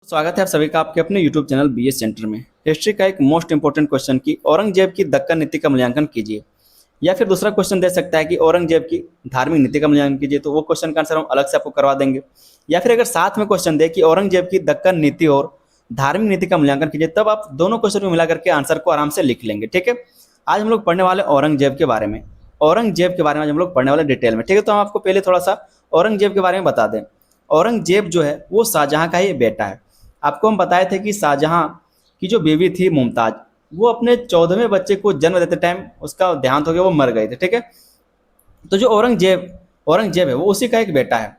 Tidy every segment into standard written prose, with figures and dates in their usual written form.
स्वागत है आप सभी का आपके अपने YouTube चैनल बीएस सेंटर में। हिस्ट्री का एक मोस्ट इंपोर्टेंट क्वेश्चन की औरंगजेब की दक्कन नीति का मूल्यांकन कीजिए। या फिर दूसरा क्वेश्चन दे सकता है कि औरंगजेब की धार्मिक नीति का मूल्यांकन कीजिए, तो वो क्वेश्चन का आंसर हम अलग से आपको करवा देंगे। या फिर अगर साथ में क्वेश्चन दे कि औरंगजेब की दक्कन नीति और धार्मिक नीति का मूल्यांकन कीजिए, तब आप दोनों क्वेश्चन को मिला करके आंसर को आराम से लिख लेंगे। ठीक है, आज हम लोग पढ़ने वाले औरंगजेब के बारे में। औरंगजेब के बारे में आज हम लोग पढ़ने वाले डिटेल में। ठीक है, तो हम आपको पहले थोड़ा सा औरंगजेब के बारे में बता दें। औरंगजेब जो है वो शाहजहां का ही बेटा है। आपको हम बताए थे कि शाहजहां की जो बीवी थी मुमताज, वो अपने 14वें बच्चे को जन्म देते टाइम उसका देहांत हो गया, वो मर गए थे। ठीक है, तो जो औरंगजेब औरंगजेब है वो उसी का एक बेटा है।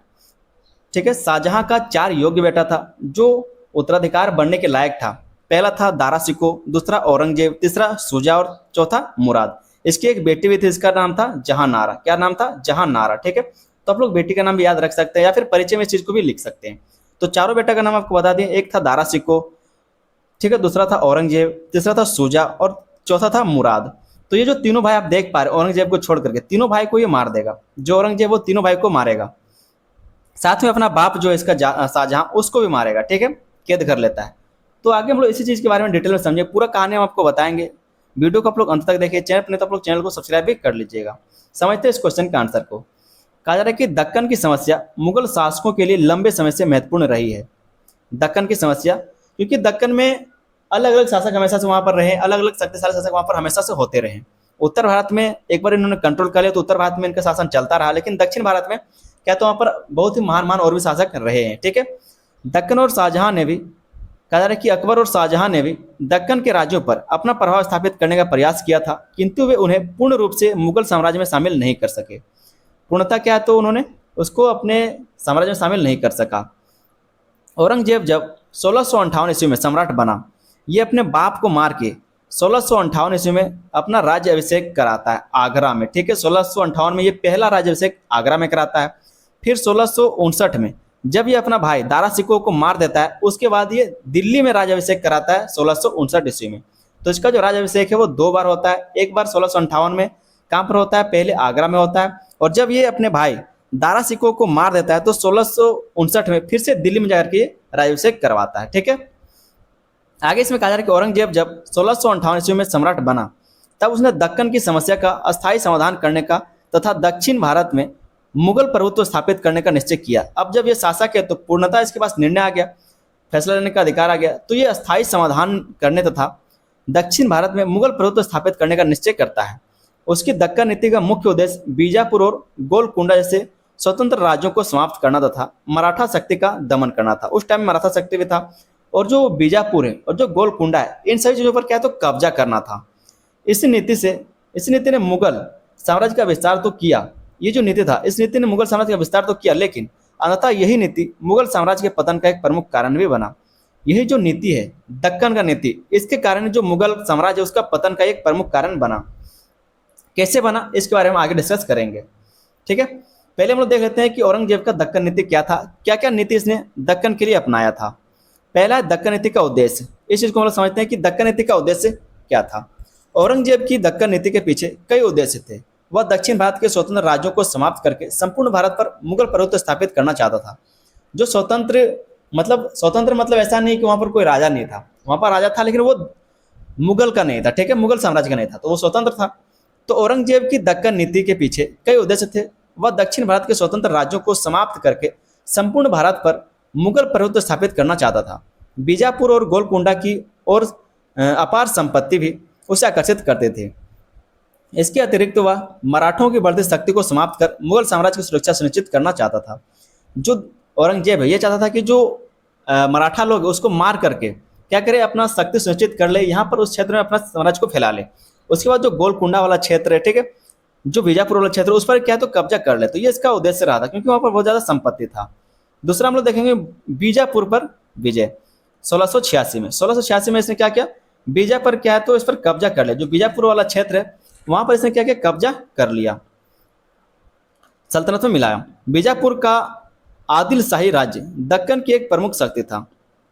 ठीक है, शाहजहां का 4 योग्य बेटा था जो उत्तराधिकार बनने के लायक था। पहला था दारा शिको, दूसरा औरंगजेब, तीसरा शुजा और चौथा मुराद। इसकी एक बेटी भी थी, इसका नाम था जहांनारा। क्या नाम था? जहांनारा। ठीक है, तो आप लोग बेटी का नाम भी याद रख सकते हैं या फिर परिचय में इस चीज को भी लिख सकते हैं। तो चारों बेटा का नाम आपको बता दें, एक था दारा शिको, ठीक है, दूसरा था औरंगजेब, तीसरा था शुजा और चौथा था मुराद। तो ये जो तीनों भाई आप देख पा रहे औरंगजेब को छोड़ करके, तीनों भाई को ये मार देगा। जो औरंगजेब वो तीनों भाई को मारेगा, साथ में अपना बाप जो है इसका शाहजहां, उसको भी मारेगा। ठीक है, कैद कर लेता है। तो आगे हम लोग इसी चीज के बारे में डिटेल में समझे, पूरा कहानी हम आपको बताएंगे। वीडियो को आप लोग अंत तक देखिए। चैनल पर नहीं तो आप लोग चैनल को सब्सक्राइब भी कर लीजिएगा। समझते हैं इस क्वेश्चन का आंसर को। कहा जा रहा है कि दक्कन की समस्या मुगल शासकों के लिए लंबे समय से महत्वपूर्ण रही है। दक्कन की समस्या, क्योंकि दक्कन में अलग अलग शासक हमेशा से वहां पर रहे, अलग अलग शक्तिशाली शासक वहां पर हमेशा से होते रहे। उत्तर भारत में एक बार इन्होंने कंट्रोल कर लिया तो उत्तर भारत में इनका शासन चलता रहा, लेकिन दक्षिण भारत में क्या तो वहां पर बहुत ही महान महान और भी शासक रहे हैं। ठीक है, दक्कन और शाहजहां ने भी, कहा जा रहा है कि अकबर और शाहजहां ने भी दक्कन के राज्यों पर अपना प्रभाव स्थापित करने का प्रयास किया था, किंतु वे उन्हें पूर्ण रूप से मुगल साम्राज्य में शामिल नहीं कर सके। पूर्णतः क्या है, तो उन्होंने उसको अपने साम्राज्य में शामिल नहीं कर सका। औरंगजेब जब 1658 ईस्वी में सम्राट बना, ये अपने बाप को मार के 1658 ईस्वी में अपना राज्य अभिषेक कराता है आगरा में। ठीक है, 1658 में ये पहला राज्य अभिषेक आगरा में कराता है। फिर 1659 में जब ये अपना भाई दारा शिकोह को मार देता है, उसके बाद ये दिल्ली में राज्य अभिषेक कराता है 1659 ईस्वी में। तो इसका जो राज्य अभिषेक है वो 2 बार होता है। एक बार 1658 में कहाँ पर होता है? पहले आगरा में होता है। और जब ये अपने भाई दारा शिकोह को मार देता है तो 1659 में फिर से दिल्ली में जाकर के राज्याभिषेक करवाता है। ठीक है, आगे इसमें कहा जा रहा है कि औरंगजेब जब 1658 ईस्वी में सम्राट बना, तब उसने दक्कन की समस्या का अस्थायी समाधान करने का तथा दक्षिण भारत में मुगल प्रभुत्व स्थापित करने का निश्चय किया। अब जब ये शासक है तो पूर्णतः इसके पास निर्णय आ गया, फैसला लेने का अधिकार आ गया। तो ये अस्थायी समाधान करने तथा दक्षिण भारत में मुगल प्रभुत्व स्थापित करने का निश्चय करता है। उसकी दक्कन नीति का मुख्य उद्देश्य बीजापुर और गोलकुंडा जैसे स्वतंत्र राज्यों को समाप्त करना तथा मराठा शक्ति का दमन करना था। उस टाइम मराठा शक्ति भी था, और जो बीजापुर है और जो गोलकुंडा है, इन सभी चीजों पर क्या है तो कब्जा करना था। इस नीति ने मुगल साम्राज्य का विस्तार तो किया। ये जो नीति था, इस नीति ने मुगल साम्राज्य का विस्तार तो किया, लेकिन अंततः यही नीति मुगल साम्राज्य के पतन का एक प्रमुख कारण भी बना। यही जो नीति है दक्कन का नीति, इसके कारण जो मुगल साम्राज्य उसका पतन का एक प्रमुख कारण बना। कैसे बना, इसके बारे में आगे डिस्कस करेंगे। ठीक है, पहले हम लोग देख लेते हैं कि औरंगजेब का दक्कन नीति क्या था, क्या क्या नीति इसने दक्कन के लिए अपनाया था। पहला है दक्कन नीति का उद्देश्य। इस चीज को हम लोग समझते हैं कि दक्कन नीति का उद्देश्य क्या था। औरंगजेब की दक्कन नीति के पीछे कई उद्देश्य थे। वह दक्षिण भारत के स्वतंत्र राज्यों को समाप्त करके संपूर्ण भारत पर मुगल प्रभुत्व स्थापित करना चाहता था। जो स्वतंत्र मतलब ऐसा नहीं कि वहां पर कोई राजा नहीं था, वहां पर राजा था लेकिन वो मुगल का नहीं था। ठीक है, मुगल साम्राज्य का नहीं था, तो वो स्वतंत्र था। तो औरंगजेब की दक्कन नीति के पीछे कई उद्देश्य थे। वह दक्षिण भारत के स्वतंत्र राज्यों को समाप्त करके संपूर्ण भारत पर मुगल प्रभुत्व स्थापित करना चाहता था। बीजापुर और गोलकुंडा की और अपार संपत्ति भी उसे आकर्षित करते थे। इसके अतिरिक्त वह मराठों की बढ़ती शक्ति को समाप्त कर मुगल साम्राज्य की सुरक्षा सुनिश्चित करना चाहता था। जो औरंगजेब है ये चाहता था कि जो मराठा लोग उसको मार करके क्या करे, अपना शक्ति सुनिश्चित कर ले, यहाँ पर उस क्षेत्र में अपना साम्राज्य को फैला ले। उसके बाद जो गोलकुंडा वाला क्षेत्र है, ठीक है, जो बीजापुर वाला क्षेत्र, उस पर क्या है तो कब्जा कर ले। तो ये इसका उद्देश्य रहा था, क्योंकि वहां पर बहुत ज्यादा संपत्ति था। दूसरा हम लोग देखेंगे बीजापुर पर विजय 1686 में इसने क्या किया, बीजा पर क्या है तो इस पर कब्जा कर लिया। जो बीजापुर वाला क्षेत्र है वहां पर इसने क्या किया, कब्जा कर लिया, सल्तनत में मिलाया। बीजापुर का आदिल शाही राज्य दक्कन की एक प्रमुख शक्ति था।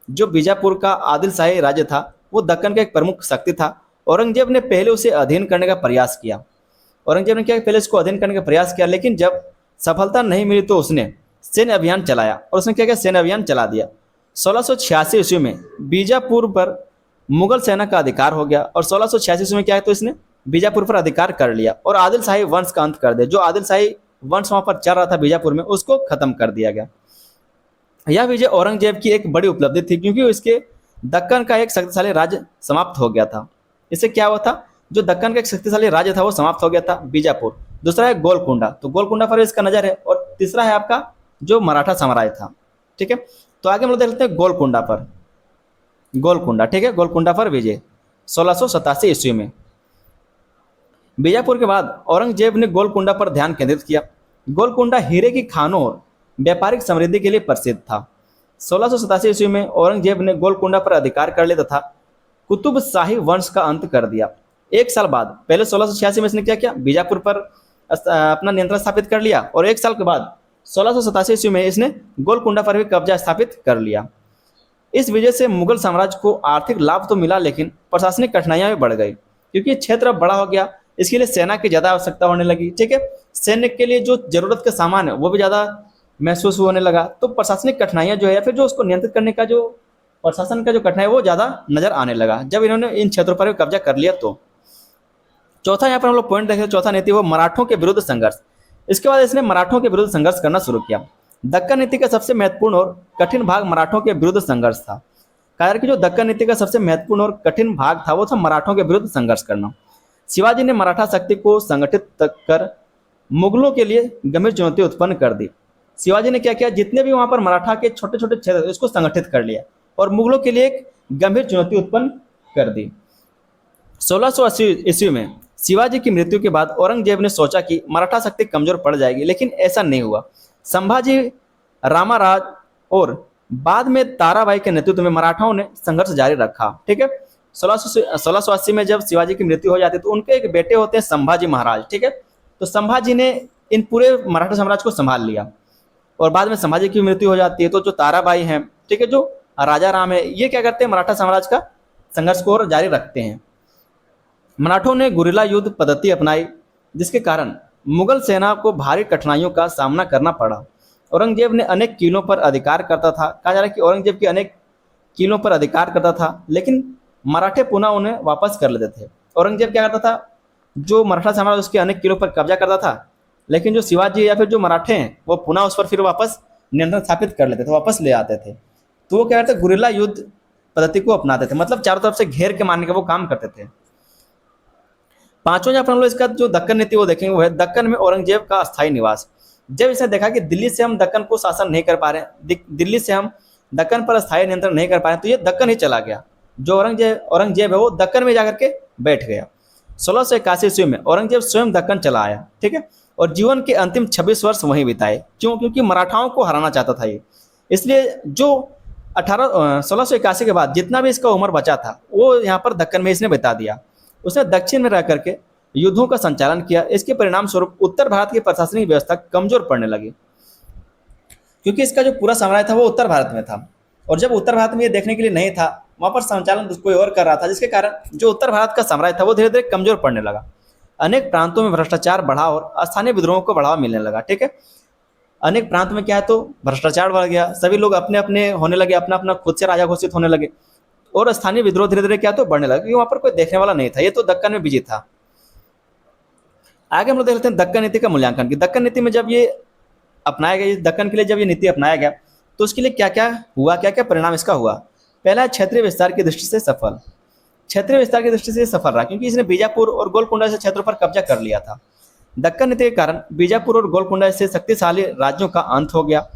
जो बीजापुर का आदिल शाही राज्य था वो दक्कन का एक प्रमुख शक्ति था। औरंगजेब ने पहले उसे अधीन करने का प्रयास किया। औरंगजेब ने क्या पहले इसको अधीन करने का प्रयास किया, लेकिन जब सफलता नहीं मिली तो उसने सैन्य अभियान चलाया। और उसने क्या किया, सैन्य अभियान चला दिया। 1686 ईस्वी में बीजापुर पर मुगल सेना का अधिकार हो गया, और 1686 ईस्वी में क्या है, तो इसने बीजापुर पर अधिकार कर लिया और आदिल शाही वंश का अंत कर दिया। जो आदिल शाही वंश वहां पर चल रहा था बीजापुर में, उसको खत्म कर दिया गया। यह विजय औरंगजेब की एक बड़ी उपलब्धि थी, क्योंकि इसके दक्कन का एक शक्तिशाली राज्य समाप्त हो गया था। इससे क्या हुआ था, जो दक्कन का एक शक्तिशाली राज्य था वो समाप्त हो गया था, बीजापुर। दूसरा है गोलकुंडा, तो गोलकुंडा पर इसका नजर है। और तीसरा है आपका जो मराठा साम्राज्य था। ठीक है, तो आगे हम लोग देखते हैं गोलकुंडा पर। गोलकुंडा, ठीक है, गोलकुंडा पर विजय 1687 ईस्वी में। बीजापुर के बाद औरंगजेब ने गोलकुंडा पर ध्यान केंद्रित किया। गोलकुंडा हीरे की खानों और व्यापारिक समृद्धि के लिए प्रसिद्ध था। 1687 ईस्वी में औरंगजेब ने गोलकुंडा पर अधिकार कर लिया तथा कुतुब शाही वंश का अंत कर दिया। एक साल बाद, पहले 1686 में इसने क्या किया, बीजापुर पर अपना नियंत्रण स्थापित कर लिया, और एक साल के बाद 1687 ईस्वी में इसने गोलकुंडा पर भी कब्जा स्थापित कर लिया। इस वजह से मुगल साम्राज्य को आर्थिक लाभ तो मिला, लेकिन प्रशासनिक कठिनाइयां भी बढ़ गई, क्योंकि क्षेत्र अब बड़ा हो गया। इसके लिए सेना की ज़्यादा आवश्यकता होने लगी। ठीक है, सैन्य के लिए जो जरूरत का सामान है वो भी ज़्यादा महसूस होने लगा। तो प्रशासनिक कठिनाइयां जो है, या फिर जो उसको नियंत्रित करने का जो प्रशासन का जो कठिनाई, वो ज़्यादा नजर आने लगा जब इन्होंने इन क्षेत्रों पर भी कब्जा कर लिया। तो चौथा यहाँ पर हम लोग पॉइंट देखें, चौथा नीति वो मराठों के विरुद्ध संघर्ष। इसके बाद इसने मराठों के विरुद्ध संघर्ष करना शुरू किया। दक्कन नीति का सबसे महत्वपूर्ण और कठिन भाग मराठों के विरुद्ध संघर्ष था। कारण कि जो दक्कन नीति का सबसे महत्वपूर्ण और कठिन भाग था वो था मराठों के विरुद्ध संघर्ष करना। शिवाजी ने मराठा शक्ति को संगठित कर मुगलों के लिए गंभीर चुनौती उत्पन्न कर दी। शिवाजी ने क्या किया, जितने भी वहां पर मराठा के छोटे छोटे क्षेत्र इसको संगठित कर लिया और मुगलों के लिए एक गंभीर चुनौती उत्पन्न कर दी। 1680 ईस्वी में शिवाजी की मृत्यु के बाद औरंगजेब ने सोचा कि मराठा शक्ति कमजोर पड़ जाएगी, लेकिन ऐसा नहीं हुआ। संभाजी, रामाराज और बाद में ताराबाई के नेतृत्व में मराठाओं ने संघर्ष जारी रखा। ठीक है, 1680 में जब शिवाजी की मृत्यु हो जाती है तो उनके एक बेटे होते हैं संभाजी महाराज। ठीक है, तो संभाजी ने इन पूरे मराठा साम्राज्य को संभाल लिया, और बाद में संभाजी की मृत्यु हो जाती है तो जो ताराबाई हैं, ठीक है, जो राजा राम है, ये क्या करते हैं, मराठा साम्राज्य का संघर्ष को और जारी रखते हैं। मराठों ने गुरिल्ला युद्ध पद्धति अपनाई, जिसके कारण मुगल सेना को भारी कठिनाइयों का सामना करना पड़ा। औरंगजेब ने अनेक किलों पर अधिकार करता था। कहा जा रहा है कि औरंगजेब के अनेक किलों पर अधिकार करता था, लेकिन मराठे पुनः उन्हें वापस कर लेते थे। औरंगजेब क्या करता था, जो मराठा साम्राज्य उसके अनेक किलों पर कब्जा करता था, लेकिन जो शिवाजी या फिर जो मराठे हैं वो पुनः उस पर फिर वापस नियंत्रण स्थापित कर लेते थे, वापस ले आते थे। तो वो क्या करते, गुरिल्ला युद्ध पद्धति को अपनाते थे, मतलब चारों तरफ से घेर के मारने का वो काम करते थे। पांचों यहाँ पर हम लोग इसका जो दक्कन नीति वो देखेंगे, वो है दक्कन में औरंगजेब का अस्थायी निवास। जब इसने देखा कि दिल्ली से हम दक्कन को शासन नहीं कर पा रहे, दिल्ली से हम दक्कन पर अस्थायी नियंत्रण नहीं कर पा रहे, तो ये दक्कन ही चला गया। जो औरंगजेब है वो दक्कन में जाकर के बैठ गया। 1681 ईस्वी में औरंगजेब स्वयं दक्कन चला आया। ठीक है, और जीवन के अंतिम 26 वर्ष वहीं बिताए। क्यों? क्योंकि मराठाओं को हराना चाहता था ये। इसलिए जो 1681 के बाद जितना भी इसका उम्र बचा था वो यहाँ पर दक्कन में इसने बिता दिया। उसने दक्षिण में रह करके युद्धों का संचालन किया। इसके परिणाम स्वरूप उत्तर भारत की प्रशासनिक व्यवस्था कमजोर पड़ने लगी, क्योंकि इसका जो पूरा साम्राज्य था वो उत्तर भारत में था, और जब उत्तर भारत में ये देखने के लिए नहीं था, वहां पर संचालन कोई और कर रहा था, जिसके कारण जो उत्तर भारत का साम्राज्य था वो धीरे धीरे कमजोर पड़ने लगा। अनेक प्रांतों में भ्रष्टाचार बढ़ा और स्थानीय विद्रोहों को बढ़ावा मिलने लगा। ठीक है, अनेक प्रांत में क्या है, तो भ्रष्टाचार बढ़ गया, सभी लोग अपने अपने होने लगे, अपना अपना खुद से राजा घोषित होने लगे, और स्थानीय विद्रोह धीरे धीरे क्या तो बढ़ने लगा, क्योंकि वहां पर कोई देखने वाला नहीं था। ये तो दक्कन में बिजी था। आगे हम लोग देख लेते हैं दक्कन नीति का मूल्यांकन की। दक्कन नीति में जब ये अपनाया गया, दक्कन के लिए जब ये नीति अपनाया गया तो उसके लिए क्या क्या हुआ, क्या क्या परिणाम इसका हुआ। पहला है क्षेत्रीय विस्तार की दृष्टि से सफल। क्षेत्रीय विस्तार की दृष्टि से सफल रहा, क्योंकि इसने बीजापुर और गोलकुंडा से क्षेत्रों पर कब्जा कर लिया था। दक्कन नीति के कारण बीजापुर और गोलकुंडा से शक्तिशाली राज्यों का अंत हो गया।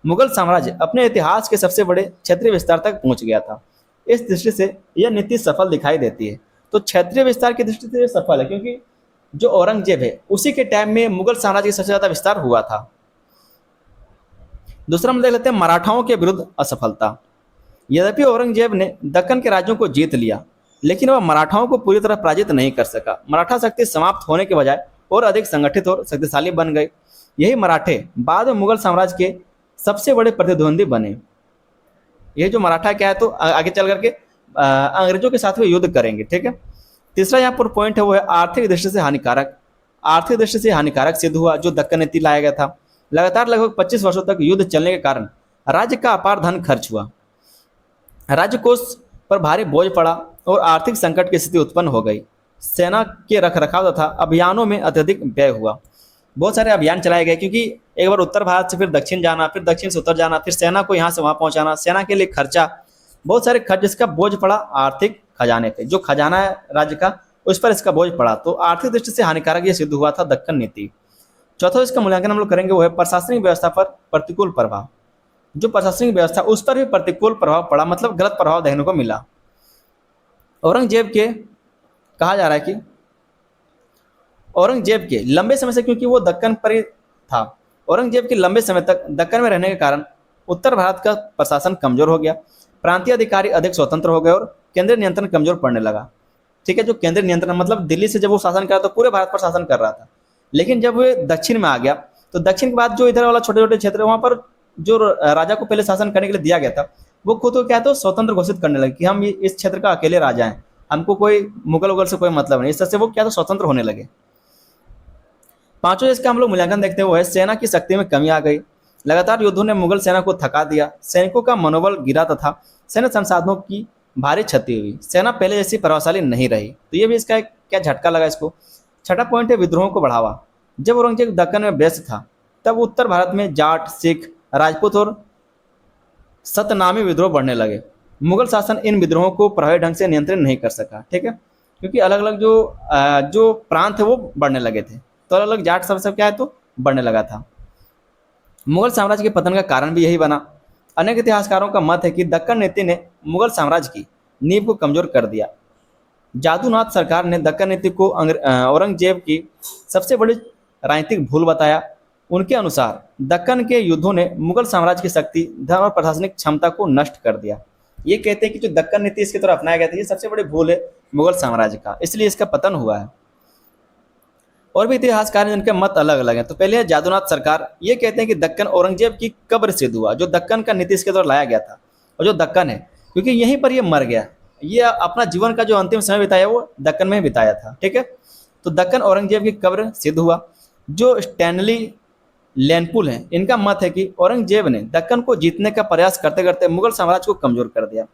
मुगल साम्राज्य अपने इतिहास के सबसे बड़े क्षेत्रीय विस्तार तक पहुंच गया था। इस दृष्टि से यह नीति सफल दिखाई देती है। तो क्षेत्रीय विस्तार की दृष्टि से सफल है, क्योंकि जो औरंगजेब है उसी के टाइम में मुगल साम्राज्य का सबसे ज्यादा विस्तार हुआ था। दूसरा हम देख लेते हैं मराठाओं के विरुद्ध असफलता। यद्यपि औरंगजेब ने दक्कन के राज्यों को जीत लिया, लेकिन वह मराठाओं को पूरी तरह पराजित नहीं कर सका। मराठा शक्ति समाप्त होने के बजाय और अधिक संगठित और शक्तिशाली बन गए। यही मराठे बाद में मुगल साम्राज्य के सबसे बड़े प्रतिद्वंदी बने। ये जो मराठा क्या है, तो आगे चल करके अंग्रेजों के साथ भी युद्ध करेंगे। ठीक है, तीसरा यहाँ पर पॉइंट है वो है आर्थिक दृष्टि से हानिकारक। आर्थिक दृष्टि से हानिकारक सिद्ध हुआ जो दक्कन नीति लाया गया था। लगातार लगभग 25 वर्षों तक युद्ध चलने के कारण राज्य का अपार धन खर्च हुआ। राज्य कोष पर भारी बोझ पड़ा और आर्थिक संकट की स्थिति उत्पन्न हो गई। सेना के रखरखाव तथा अभियानों में अत्यधिक व्यय हुआ। बहुत सारे अभियान चलाए गए, क्योंकि एक बार उत्तर भारत से फिर दक्षिण जाना, फिर दक्षिण से उत्तर जाना, फिर सेना को यहाँ से वहाँ पहुँचाना, सेना के लिए खर्चा, बहुत सारे खर्च, जिसका बोझ पड़ा आर्थिक खजाने पे। जो खजाना है राज्य का, उस पर इसका बोझ पड़ा, तो आर्थिक दृष्टि से हानिकारक ये सिद्ध हुआ था दक्कन नीति। चौथा इसका मूल्यांकन हम लोग करेंगे वो है प्रशासनिक व्यवस्था पर प्रतिकूल प्रभाव। जो प्रशासनिक व्यवस्था उस पर भी प्रतिकूल प्रभाव पड़ा, मतलब गलत प्रभाव देखने को मिला। औरंगजेब के कहा जा रहा है कि औरंगजेब के लंबे समय से, क्योंकि वो दक्कन पर ही था, औरंगजेब के लंबे समय तक दक्कन में रहने के कारण उत्तर भारत का प्रशासन कमजोर हो गया। प्रांतीय अधिकारी अधिक स्वतंत्र हो गए और केंद्रीय नियंत्रण कमजोर पड़ने लगा। ठीक है, जो केंद्रीय नियंत्रण मतलब दिल्ली से जब वो शासन कर रहा था, तो पूरे भारत पर शासन कर रहा था। लेकिन जब वो दक्षिण में आ गया, तो दक्षिण के बाद जो इधर वाला छोटे छोटे क्षेत्र है, वहां पर जो राजा को पहले शासन करने के लिए दिया गया था, वो खुद को क्या तो स्वतंत्र घोषित करने लगे कि हम इस क्षेत्र का अकेले राजा हैं, हमको कोई मुगल उगल से कोई मतलब नहीं। इस तरह से वो क्या तो स्वतंत्र होने लगे। पांचों इसका हम लोग मूल्यांकन देखते हुए सेना की शक्ति में कमी आ गई। लगातार युद्धों ने मुगल सेना को थका दिया, सैनिकों का मनोबल गिरा तथा सैन्य संसाधनों की भारी क्षति हुई। सेना पहले जैसी प्रभावशाली नहीं रही, तो ये भी इसका एक क्या झटका लगा इसको। छठा पॉइंट है विद्रोहों को बढ़ावा। जब औरंगजेब दक्कन में व्यस्त था, तब उत्तर भारत में जाट, सिख, राजपूत और सतनामी विद्रोह बढ़ने लगे। मुगल शासन इन विद्रोहों को प्रभावी ढंग से नियंत्रित नहीं कर सका। ठीक है, क्योंकि अलग अलग जो प्रांत है वो बढ़ने लगे थे, तो अलग अलग जाट सब क्या है तो बढ़ने लगा था। मुगल साम्राज्य के पतन का कारण भी यही बना। अनेक इतिहासकारों का मत है कि दक्कन नीति ने मुगल साम्राज्य की नींव को कमजोर कर दिया। जादूनाथ सरकार ने दक्कन नीति को औरंगजेब की सबसे बड़ी राजनीतिक भूल बताया। उनके अनुसार दक्कन के युद्धों ने मुगल साम्राज्य की शक्ति, धर्म और प्रशासनिक क्षमता को नष्ट कर दिया। ये कहते हैं कि जो दक्कन नीति इसकी तरफ अपनाया गया था, ये सबसे बड़ी भूल है मुगल साम्राज्य का, इसलिए इसका पतन हुआ है। और भी इतिहासकार हैं जिनके मत अलग अलग हैं। तो पहले है जादूनाथ सरकार, ये कहते हैं कि दक्कन औरंगजेब की कब्र सिद्ध हुआ। जो दक्कन का नीति इसके द्वारा लाया गया था, और जो दक्कन है, क्योंकि यहीं पर ये मर गया, ये अपना जीवन का जो अंतिम समय बिताया वो दक्कन में ही बिताया था। ठीक है, तो दक्कन औरंगजेब की कब्र सिद्ध हुआ। जो स्टैनली लैंडपुल हैं, इनका मत है कि औरंगजेब ने दक्कन को जीतने का प्रयास करते करते मुगल साम्राज्य को कमजोर कर दिया।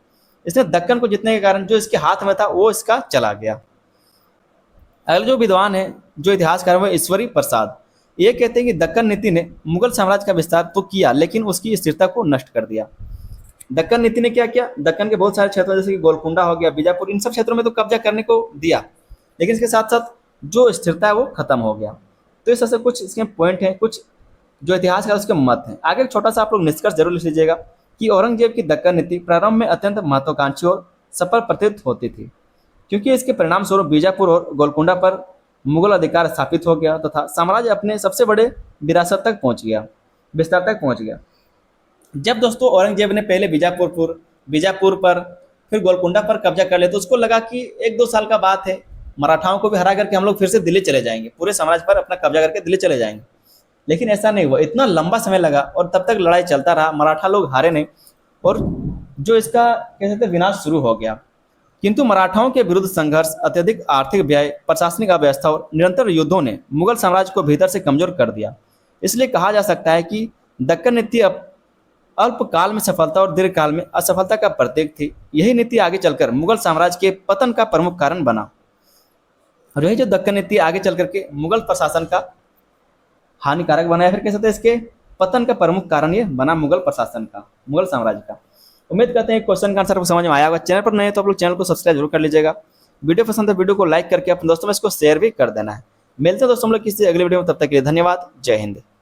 इसने दक्कन को जीतने के कारण जो इसके हाथ में था वो इसका चला गया। अगले जो विद्वान है, जो इतिहासकार है, ईश्वरी प्रसाद, ये कहते हैं कि दक्कन नीति ने मुगल साम्राज्य का विस्तार तो किया, लेकिन उसकी स्थिरता को नष्ट कर दिया। दक्कन नीति ने क्या किया, दक्कन के बहुत सारे क्षेत्रों जैसे कि गोलकुंडा हो गया, बीजापुर, इन सब क्षेत्रों में तो कब्जा करने को दिया, लेकिन इसके साथ साथ जो स्थिरता है वो खत्म हो गया। तो इस तरह से कुछ इसके पॉइंट हैं, कुछ जो इतिहासकार उसके मत हैं। आगे एक छोटा सा आप लोग निष्कर्ष जरूर लिख लीजिएगा कि औरंगजेब की दक्कन नीति प्रारंभ में अत्यंत महत्वाकांक्षी और सफल प्रतीत होती थी, क्योंकि इसके परिणाम स्वरूप बीजापुर और गोलकुंडा पर मुगल अधिकार स्थापित हो गया तथा साम्राज्य अपने सबसे बड़े विरासत तक पहुंच गया, विस्तार तक पहुंच गया। जब दोस्तों औरंगजेब ने पहले बीजापुर पर, फिर गोलकुंडा पर कब्जा कर लिया, तो उसको लगा कि 1-2 साल का बात है, मराठाओं को भी हरा करके हम लोग फिर से दिल्ली चले जाएंगे, पूरे साम्राज्य पर अपना कब्जा करके दिल्ली चले जाएंगे। लेकिन ऐसा नहीं हुआ, इतना लंबा समय लगा और तब तक लड़ाई चलता रहा, मराठा लोग हारे नहीं, और जो इसका कह सकते विनाश शुरू हो गया। किंतु मराठाओं के विरुद्ध संघर्ष, अत्यधिक आर्थिक व्यय, प्रशासनिक अव्यवस्था और निरंतर युद्धों ने मुगल साम्राज्य को भीतर से कमजोर कर दिया। इसलिए कहा जा सकता है कि दक्कन नीति अल्पकाल में सफलता और दीर्घकाल में असफलता का प्रतीक थी। यही नीति आगे चलकर मुगल साम्राज्य के पतन का प्रमुख कारण बना, और यही जो दक्कन नीति आगे चल करके मुगल प्रशासन का हानिकारक बना, या फिर कह सकते हैं इसके पतन का प्रमुख कारण ये बना मुगल प्रशासन का, मुगल साम्राज्य का। उम्मीद करते हैं क्वेश्चन का आंसर आपको समझ में आया होगा। चैनल पर नए तो आप लोग चैनल को सब्सक्राइब जरूर कर लीजिएगा। वीडियो पसंद है, वीडियो को लाइक करके अपने दोस्तों में इसको शेयर भी कर देना है। मिलते हैं दोस्तों हम लोग किसी अगले वीडियो में, तब तक के लिए धन्यवाद। जय हिंद।